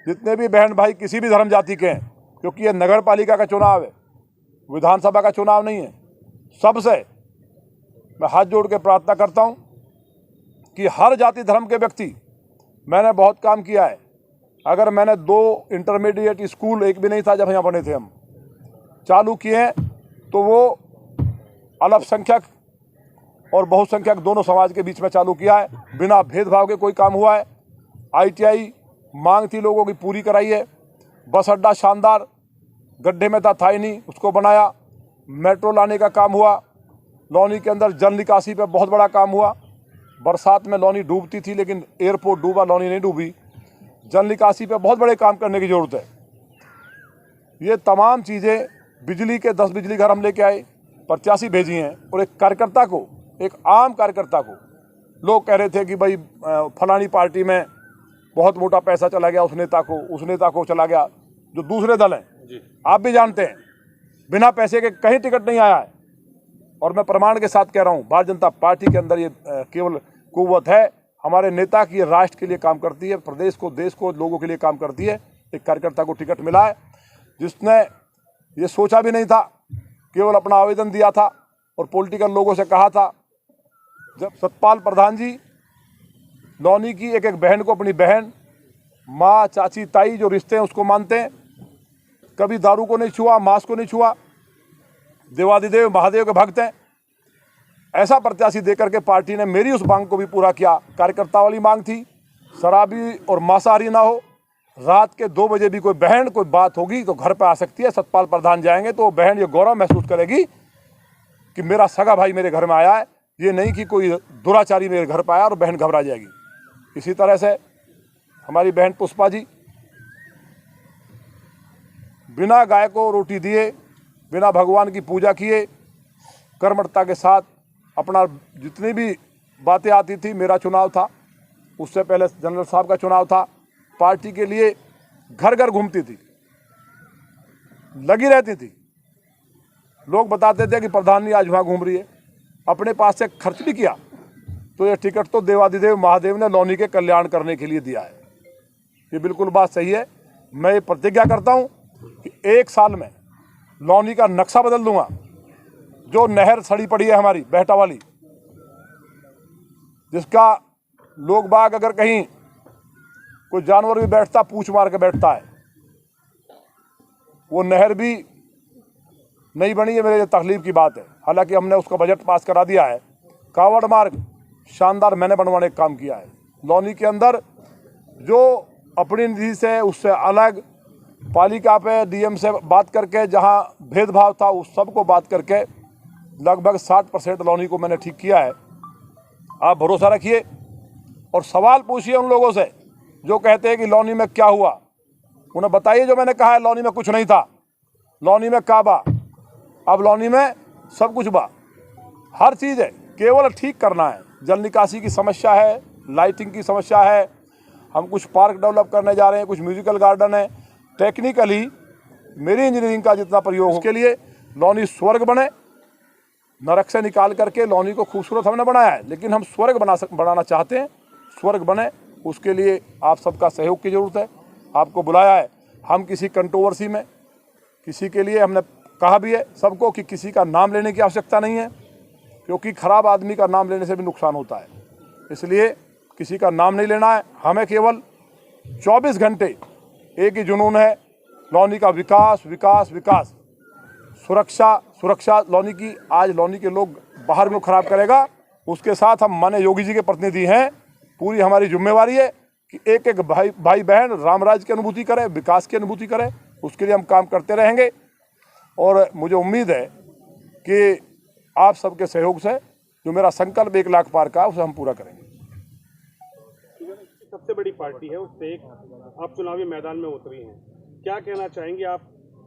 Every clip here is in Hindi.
जितने भी बहन भाई किसी भी धर्म जाति के हैं, क्योंकि ये नगर पालिका का चुनाव है, विधानसभा का चुनाव नहीं है, सबसे मैं हाथ जोड़ के प्रार्थना करता हूं कि हर जाति धर्म के व्यक्ति, मैंने बहुत काम किया है। अगर मैंने 2 इंटरमीडिएट स्कूल, एक भी नहीं था जब यहाँ बने थे, हम चालू किए हैं, तो वो अल्पसंख्यक और बहुसंख्यक दोनों समाज के बीच में चालू किया है। बिना भेदभाव के कोई काम हुआ है। ITI मांग थी लोगों की, पूरी कराई है। बस अड्डा शानदार, गड्ढे में था ही नहीं, उसको बनाया। मेट्रो लाने का काम हुआ। लौनी के अंदर जल निकासी पे बहुत बड़ा काम हुआ। बरसात में लौनी डूबती थी, लेकिन एयरपोर्ट डूबा, लौनी नहीं डूबी। जल निकासी पे बहुत बड़े काम करने की ज़रूरत है। ये तमाम चीज़ें, बिजली के 10 बिजली घर हम लेके आए, 85 भेजी हैं। और एक कार्यकर्ता को, एक आम कार्यकर्ता को, लोग कह रहे थे कि भाई फलानी पार्टी में बहुत मोटा पैसा चला गया, उस नेता को चला गया। जो दूसरे दल हैं, आप भी जानते हैं, बिना पैसे के कहीं टिकट नहीं आया है। और मैं प्रमाण के साथ कह रहा हूँ, भारतीय जनता पार्टी के अंदर ये केवल कुव्वत है हमारे नेता की, ये राष्ट्र के लिए काम करती है, प्रदेश को, देश को, लोगों के लिए काम करती है। एक कार्यकर्ता को टिकट मिला है जिसने ये सोचा भी नहीं था, केवल अपना आवेदन दिया था और पॉलिटिकल लोगों से कहा था। जब सतपाल प्रधान जी लौनी की एक एक बहन को अपनी बहन, माँ, चाची, ताई, जो रिश्ते हैं उसको मानते हैं, कभी दारू को नहीं छुआ, मांस को नहीं छुआ, देवादिदेव महादेव के भक्त हैं, ऐसा प्रत्याशी देकर के पार्टी ने मेरी उस मांग को भी पूरा किया। कार्यकर्ता वाली मांग थी, शराबी और मांसाहारी ना हो। रात के 2 बजे भी कोई बहन कोई बात होगी तो घर पर आ सकती है। सतपाल प्रधान जाएंगे तो वो बहन ये गौरव महसूस करेगी कि मेरा सगा भाई मेरे घर में आया है, ये नहीं कि कोई दुराचारी मेरे घर पर आया और बहन घबरा जाएगी। इसी तरह से हमारी बहन पुष्पा जी बिना गाय को रोटी दिए, बिना भगवान की पूजा किए, कर्मठता के साथ अपना जितनी भी बातें आती थी, मेरा चुनाव था, उससे पहले जनरल साहब का चुनाव था, पार्टी के लिए घर घर घूमती थी, लगी रहती थी। लोग बताते थे कि प्रधानी आज वहाँ घूम रही है। अपने पास से खर्च भी किया। तो ये टिकट तो देवादिदेव महादेव ने लौनी के कल्याण करने के लिए दिया है। ये बिल्कुल बात सही है। मैं ये प्रतिज्ञा करता हूँ कि 1 साल में लौनी का नक्शा बदल दूंगा। जो नहर सड़ी पड़ी है हमारी बेहटा वाली, जिसका लोग बाग अगर कहीं कोई जानवर भी बैठता, पूंछ मार के बैठता है, वो नहर भी नहीं बनी है। मेरे लिए तकलीफ की बात है। हालांकि हमने उसका बजट पास करा दिया है। कावड़ मार्ग शानदार मैंने बनवाने का काम किया है। लौनी के अंदर जो अपनी निधि से, उससे अलग पालिका पे DM से बात करके जहां भेदभाव था उस सब को बात करके लगभग 60% लौनी को मैंने ठीक किया है। आप भरोसा रखिए और सवाल पूछिए उन लोगों से जो कहते हैं कि लौनी में क्या हुआ। उन्हें बताइए जो मैंने कहा है, लौनी में कुछ नहीं था, लौनी में काबा, अब लौनी में सब कुछ बा। हर चीज़ है, केवल ठीक करना है। जल निकासी की समस्या है, लाइटिंग की समस्या है, हम कुछ पार्क डेवलप करने जा रहे हैं, कुछ म्यूजिकल गार्डन है। टेक्निकली मेरी इंजीनियरिंग का जितना प्रयोग, उसके लिए लौनी स्वर्ग बने। नरक से निकाल करके लौनी को खूबसूरत हमने बनाया है, लेकिन हम स्वर्ग बनाना चाहते हैं। स्वर्ग बने, उसके लिए आप सबका सहयोग की ज़रूरत है। आपको बुलाया है। हम किसी कंट्रोवर्सी में, किसी के लिए हमने कहा भी है सबको कि किसी का नाम लेने की आवश्यकता नहीं है, क्योंकि खराब आदमी का नाम लेने से भी नुकसान होता है। इसलिए किसी का नाम नहीं लेना है। हमें केवल 24 घंटे एक ही जुनून है, लौनी का विकास, विकास, विकास, सुरक्षा, सुरक्षा लौनी की। आज लौनी के लोग बाहर में खराब करेगा, उसके साथ हम माननीय योगी जी के प्रतिनिधि हैं। पूरी हमारी जिम्मेवारी है कि एक एक भाई बहन रामराज की अनुभूति करे, विकास की अनुभूति करे। उसके लिए हम काम करते रहेंगे और मुझे उम्मीद है कि आप सबके सहयोग से जो मेरा संकल्प 1 लाख पार का, उसे हम पूरा करेंगे। सबसे बड़ी पार्टी है, उससे एक आप चुनावी मैदान में उतरी हैं, क्या कहना चाहेंगे आप?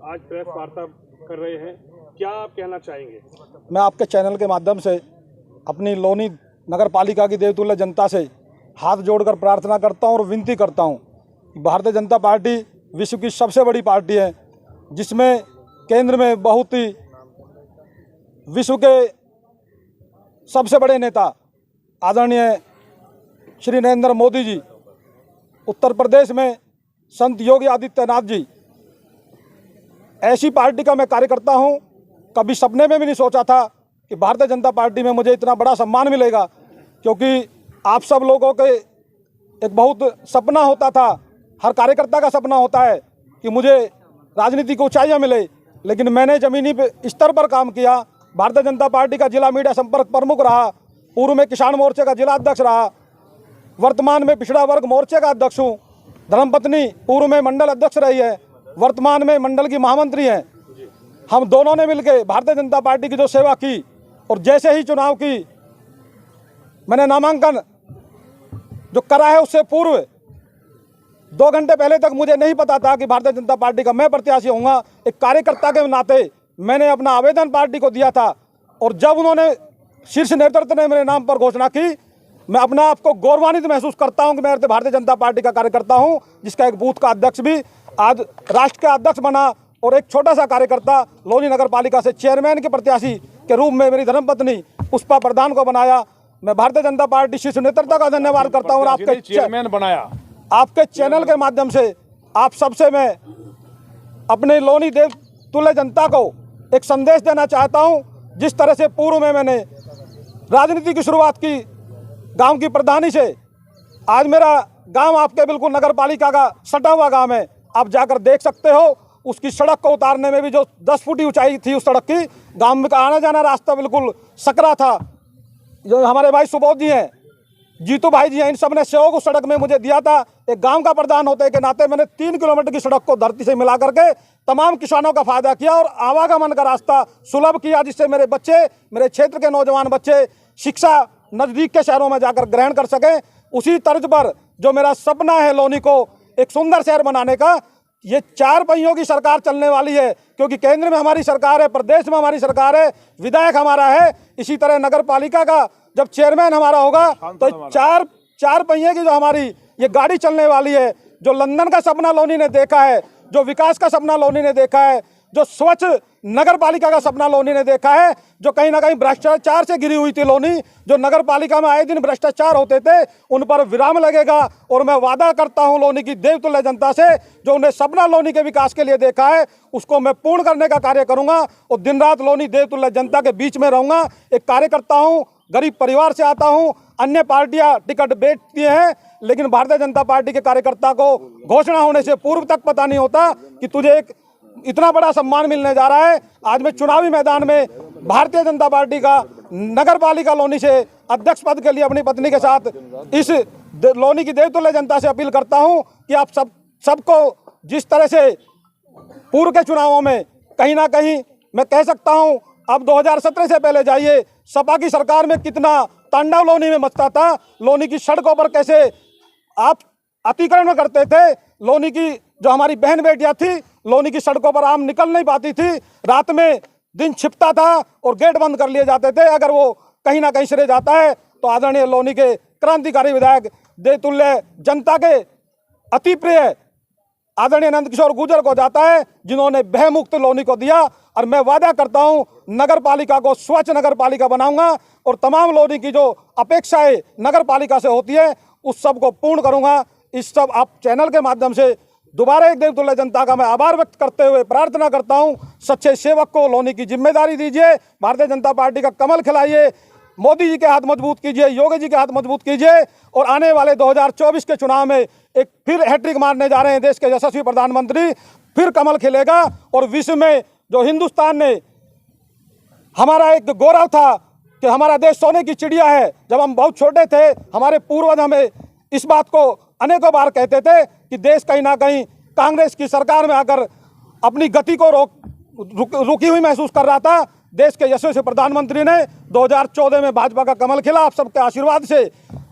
आज प्रेस वार्ता कर रहे हैं, क्या आप कहना चाहेंगे? मैं आपके चैनल के माध्यम से अपनी लौनी नगर पालिका की देवतुल्य जनता से हाथ जोड़कर प्रार्थना करता हूं और विनती करता हूं कि भारतीय जनता पार्टी विश्व की सबसे बड़ी पार्टी है, जिसमें केंद्र में बहुत ही विश्व के सबसे बड़े नेता आदरणीय श्री नरेंद्र मोदी जी, उत्तर प्रदेश में संत योगी आदित्यनाथ जी, ऐसी पार्टी का मैं कार्यकर्ता हूं। कभी सपने में भी नहीं सोचा था कि भारतीय जनता पार्टी में मुझे इतना बड़ा सम्मान मिलेगा, क्योंकि आप सब लोगों के एक बहुत सपना होता था, हर कार्यकर्ता का सपना होता है कि मुझे राजनीति की ऊंचाइयां मिले, लेकिन मैंने ज़मीनी स्तर पर काम किया। भारतीय जनता पार्टी का जिला मीडिया संपर्क प्रमुख रहा, पूर्व में किसान मोर्चे का जिला अध्यक्ष रहा, वर्तमान में पिछड़ा वर्ग मोर्चे का अध्यक्ष हूँ। धर्मपत्नी पूर्व में मंडल अध्यक्ष रही है, वर्तमान में मंडल की महामंत्री हैं। हम दोनों ने मिलकर भारतीय जनता पार्टी की जो सेवा की, और जैसे ही चुनाव की मैंने नामांकन जो करा है, उससे पूर्व 2 घंटे पहले तक मुझे नहीं पता था कि भारतीय जनता पार्टी का मैं प्रत्याशी होऊंगा। एक कार्यकर्ता के नाते मैंने अपना आवेदन पार्टी को दिया था, और जब उन्होंने शीर्ष नेतृत्व ने मेरे नाम पर घोषणा की, मैं अपना आप को गौरवान्वित महसूस करता हूं कि मैं भारतीय जनता पार्टी का कार्यकर्ता हूं, जिसका एक बूथ का अध्यक्ष भी आज राष्ट्र का अध्यक्ष बना, और एक छोटा सा कार्यकर्ता लोनी नगर पालिका से चेयरमैन के प्रत्याशी के रूप में मेरी धर्मपत्नी पुष्पा प्रधान को बनाया। मैं भारतीय जनता पार्टी शीर्ष नेतृत्व का धन्यवाद करता हूँ। और आपके चेयरमैन बनाया, आपके चैनल के माध्यम से आप सबसे मैं अपने लोनी देव तुल्य जनता को एक संदेश देना चाहता हूं। जिस तरह से पूर्व में मैंने राजनीति की शुरुआत की गांव की प्रधानी से, आज मेरा गांव आपके बिल्कुल नगर पालिका का सटा हुआ गांव है। आप जाकर देख सकते हो, उसकी सड़क को उतारने में भी जो 10 फुट की ऊंचाई थी उस सड़क की, गांव में का आना जाना रास्ता बिल्कुल सकरा था। जो हमारे भाई सुबोध जी हैं, जीतू भाई जी हैं, इन सब ने सहयोग उस सड़क में मुझे दिया था। एक गांव का प्रधान होते के नाते मैंने 3 किलोमीटर की सड़क को धरती से मिला करके तमाम किसानों का फायदा किया और आवागमन का रास्ता सुलभ किया, जिससे मेरे बच्चे, मेरे क्षेत्र के नौजवान बच्चे शिक्षा नज़दीक के शहरों में जाकर ग्रहण कर सकें। उसी तर्ज पर जो मेरा सपना है लोनी को एक सुंदर शहर बनाने का, ये 4 पहियों की सरकार चलने वाली है, क्योंकि केंद्र में हमारी सरकार है, प्रदेश में हमारी सरकार है, विधायक हमारा है। इसी तरह नगर पालिका का जब चेयरमैन हमारा होगा तो 4 पहिए की जो हमारी ये गाड़ी चलने वाली है। जो लंदन का सपना लोनी ने देखा है, जो विकास का सपना लोनी ने देखा है, जो स्वच्छ नगर पालिका का सपना लोनी ने देखा है, जो कहीं ना कहीं भ्रष्टाचार से घिरी हुई थी लोनी, जो नगर पालिका में आए दिन भ्रष्टाचार होते थे, उन पर विराम लगेगा। और मैं वादा करता हूं लोनी की देवतुल्य जनता से, जो उन्हें सपना लोनी के विकास के लिए देखा है, उसको मैं पूर्ण करने का कार्य करूंगा और दिन रात लोनी देवतुल्य जनता के बीच में रहूंगा। एक कार्यकर्ता हूँ, गरीब परिवार से आता हूँ, अन्य पार्टियां टिकट बेचती हैं, लेकिन भारतीय जनता पार्टी के कार्यकर्ता को घोषणा होने से पूर्व तक पता नहीं होता कि तुझे एक इतना बड़ा सम्मान मिलने जा रहा है। आज मैं चुनावी मैदान में भारतीय जनता पार्टी का नगर पालिका लोनी से अध्यक्ष पद के लिए अपनी पत्नी के साथ इस लोनी की देवतुल्य जनता से अपील करता हूं कि आप सबको जिस तरह से पूर्व के चुनावों में कहीं ना कहीं मैं कह सकता हूं, अब 2017 से पहले जाइए, सपा की सरकार में कितना तांडव लोनी में मचता था। लोनी की सड़कों पर कैसे आप अतिक्रमण करते थे, लोनी की जो हमारी बहन बेटियां थी, लोनी की सड़कों पर आम निकल नहीं पाती थी, रात में दिन छिपता था और गेट बंद कर लिए जाते थे। अगर वो कहीं ना कहीं सिरे जाता है तो आदरणीय लोनी के क्रांतिकारी विधायक देवतुल्य जनता के अति प्रिय आदरणीय नंद किशोर गुर्जर को जाता है, जिन्होंने भयमुक्त लोनी को दिया। और मैं वादा करता हूं नगर पालिका को स्वच्छ नगर पालिका बनाऊंगा और तमाम लोनी की जो अपेक्षाएं नगर पालिका से होती है उस सब को पूर्ण करूंगा। इस सब आप चैनल के माध्यम से दोबारा एक देवतुल्य जनता का मैं आभार व्यक्त करते हुए प्रार्थना करता हूं, सच्चे सेवक को लोनी की जिम्मेदारी दीजिए, भारतीय जनता पार्टी का कमल खिलाइए, मोदी जी के हाथ मजबूत कीजिए, योगी जी के हाथ मजबूत कीजिए और आने वाले 2024 के चुनाव में एक फिर हैट्रिक मारने जा रहे हैं देश के यशस्वी प्रधानमंत्री, फिर कमल खिलेगा। और विश्व में जो हिंदुस्तान ने हमारा एक गौरव था कि हमारा देश सोने की चिड़िया है, जब हम बहुत छोटे थे हमारे पूर्वज हमें इस बात को अनेकों बार कहते थे कि देश कहीं ना कहीं कांग्रेस की सरकार में आकर अपनी गति को रुकी हुई महसूस कर रहा था। देश के यशस्वी प्रधानमंत्री ने 2014 में भाजपा का कमल खिला, आप सबके आशीर्वाद से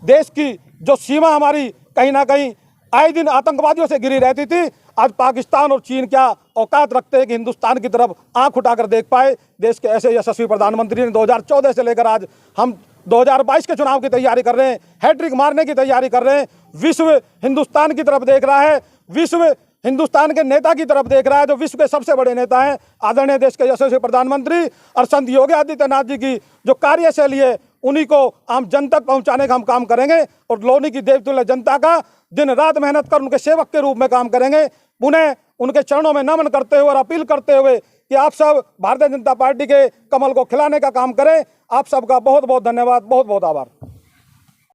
देश की जो सीमा हमारी कहीं ना कहीं आए दिन आतंकवादियों से घिरी रहती थी, आज पाकिस्तान और चीन क्या औकात रखते हैं कि हिंदुस्तान की तरफ आंख उठाकर देख पाए। देश के ऐसे यशस्वी प्रधानमंत्री ने 2014 से लेकर आज हम 2022 के चुनाव की तैयारी कर रहे हैं, हैट्रिक मारने की तैयारी कर रहे हैं। विश्व हिंदुस्तान की तरफ देख रहा है, विश्व हिंदुस्तान के नेता की तरफ देख रहा है, जो विश्व के सबसे बड़े नेता हैं आदरणीय देश के यशस्वी प्रधानमंत्री और संत योगी आदित्यनाथ जी की जो कार्यशैली है उन्हीं को आम जन तक पहुंचाने का हम काम करेंगे और लोनी की देवतुल्य जनता का दिन रात मेहनत कर उनके सेवक के रूप में काम करेंगे। पुनः उनके चरणों में नमन करते हुए और अपील करते हुए कि आप सब भारतीय जनता पार्टी के कमल को खिलाने का काम करें। आप सबका बहुत बहुत धन्यवाद, बहुत बहुत आभार।